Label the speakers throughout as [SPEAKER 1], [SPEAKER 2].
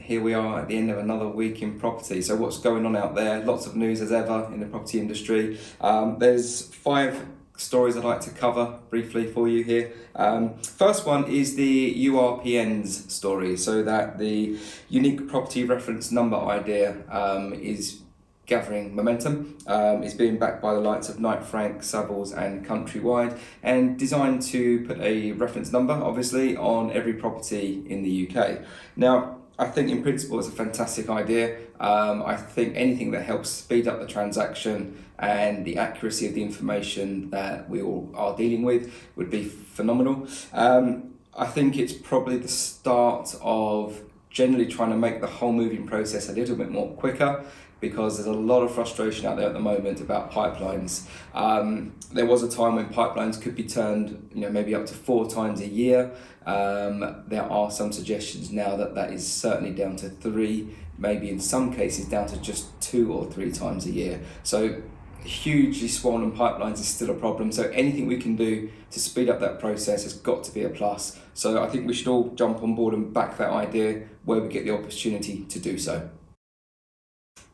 [SPEAKER 1] here we are at the end of another week in property. So what's going on out there? Lots of news as ever in the property industry. There's 5 stories I'd like to cover briefly for you here. First one is the URPN's story, so that the unique property reference number idea is gathering momentum. It's being backed by the likes of Knight Frank, Savills and Countrywide, and designed to put a reference number, obviously, on every property in the UK. Now, I think in principle it's a fantastic idea. I think anything that helps speed up the transaction and the accuracy of the information that we all are dealing with would be phenomenal. I think it's probably the start of generally trying to make the whole moving process a little bit more quicker, because there's a lot of frustration out there at the moment about pipelines. There was a time when pipelines could be turned, maybe up to 4 times a year. There are some suggestions now that that is certainly down to 3, maybe in some cases down to just 2 or 3 times a year. So hugely swollen pipelines is still a problem. So anything we can do to speed up that process has got to be a plus. So I think we should all jump on board and back that idea where we get the opportunity to do so.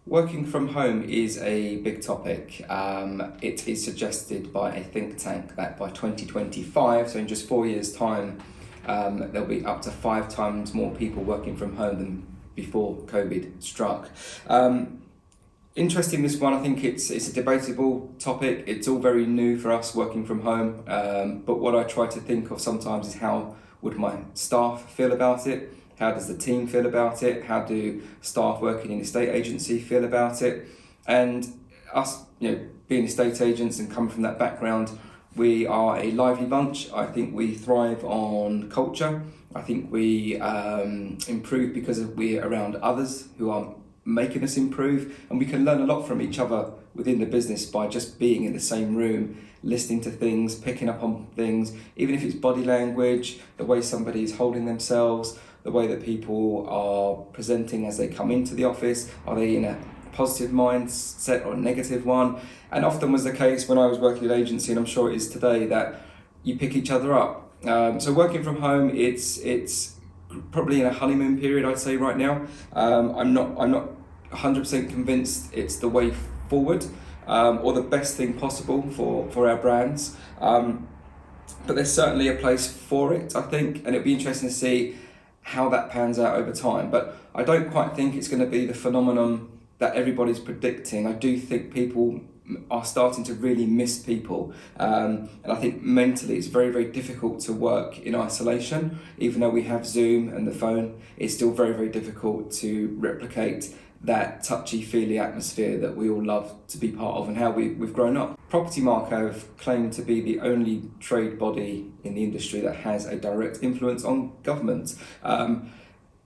[SPEAKER 1] Working from home is a big topic. It is suggested by a think tank that by 2025, so in just 4 years' time, there'll be up to 5 times more people working from home than before COVID struck. Interesting, this one. I think it's a debatable topic. It's all very new for us working from home, but what I try to think of sometimes is how would my staff feel about it? How does the team feel about it? How do staff working in the estate agency feel about it? And us, being estate agents and coming from that background, we are a lively bunch. I think we thrive on culture. I think we improve because we're around others who are making us improve, and we can learn a lot from each other within the business by just being in the same room, listening to things, picking up on things, even if it's body language, the way somebody is holding themselves, the way that people are presenting as they come into the office. Are they in a positive mindset or a negative one? And often was the case when I was working at an agency, and I'm sure it is today, that you pick each other up. So working from home, it's probably in a honeymoon period, I'd say right now. I'm not 100% convinced it's the way forward, or the best thing possible for our brands. But there's certainly a place for it, I think, and it'd be interesting to see how that pans out over time. But I don't quite think it's going to be the phenomenon that everybody's predicting. I do think people are starting to really miss people, and I think mentally it's very, very difficult to work in isolation. Even though we have Zoom and the phone, it's still very, very difficult to replicate that touchy-feely atmosphere that we all love to be part of and how we've grown up. Property Mark have claimed to be the only trade body in the industry that has a direct influence on government.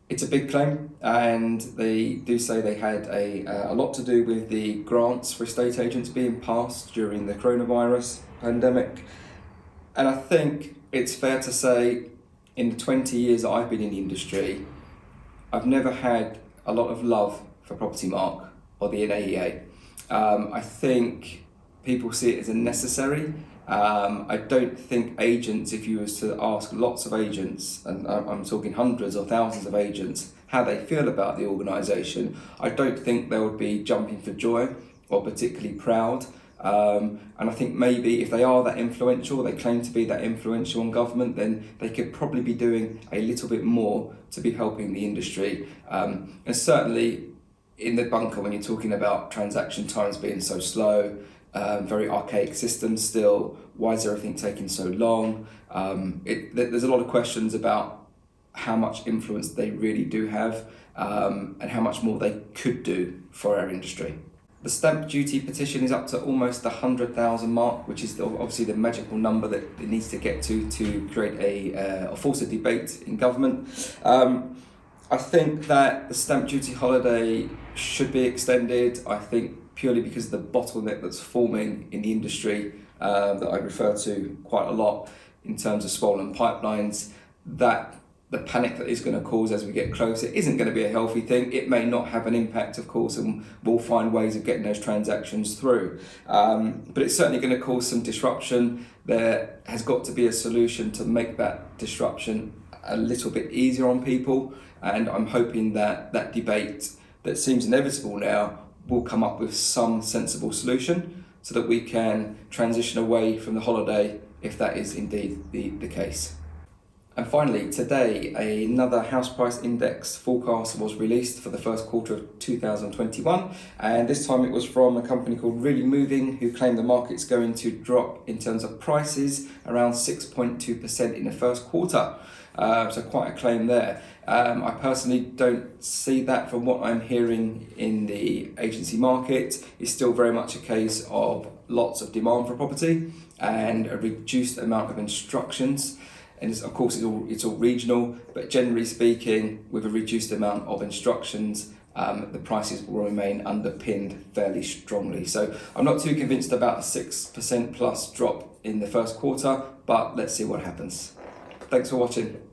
[SPEAKER 1] It's a big claim, and they do say they had a lot to do with the grants for estate agents being passed during the coronavirus pandemic. And I think it's fair to say, in the 20 years that I've been in the industry, I've never had a lot of love for Property Mark or the NAEA. I think people see it as a necessary. I don't think agents, if you was to ask lots of agents, and I'm talking hundreds or thousands of agents, how they feel about the organisation, I don't think they would be jumping for joy or particularly proud. And I think maybe if they are that influential, they claim to be that influential in government, then they could probably be doing a little bit more to be helping the industry. And certainly in the bunker, when you're talking about transaction times being so slow, very archaic systems still, why is everything taking so long? There's a lot of questions about how much influence they really do have, and how much more they could do for our industry. The stamp duty petition is up to almost the 100,000 mark, which is obviously the magical number that it needs to get to create a force of debate in government. I think that the stamp duty holiday should be extended. I think purely because of the bottleneck that's forming in the industry, that I refer to quite a lot in terms of swollen pipelines, that the panic that is going to cause as we get closer isn't going to be a healthy thing. It may not have an impact, of course, and we'll find ways of getting those transactions through. But it's certainly going to cause some disruption. There has got to be a solution to make that disruption a little bit easier on people. and I'm hoping that that debate that seems inevitable now will come up with some sensible solution so that we can transition away from the holiday if that is indeed the case. And finally, today, another house price index forecast was released for the first quarter of 2021. And this time it was from a company called Really Moving, who claimed the market's going to drop in terms of prices around 6.2% in the first quarter. So quite a claim there. I personally don't see that from what I'm hearing in the agency market. It's still very much a case of lots of demand for property and a reduced amount of instructions. And of course, it's all regional, but generally speaking, with a reduced amount of instructions, the prices will remain underpinned fairly strongly. So I'm not too convinced about a 6% plus drop in the first quarter, but let's see what happens. Thanks for watching.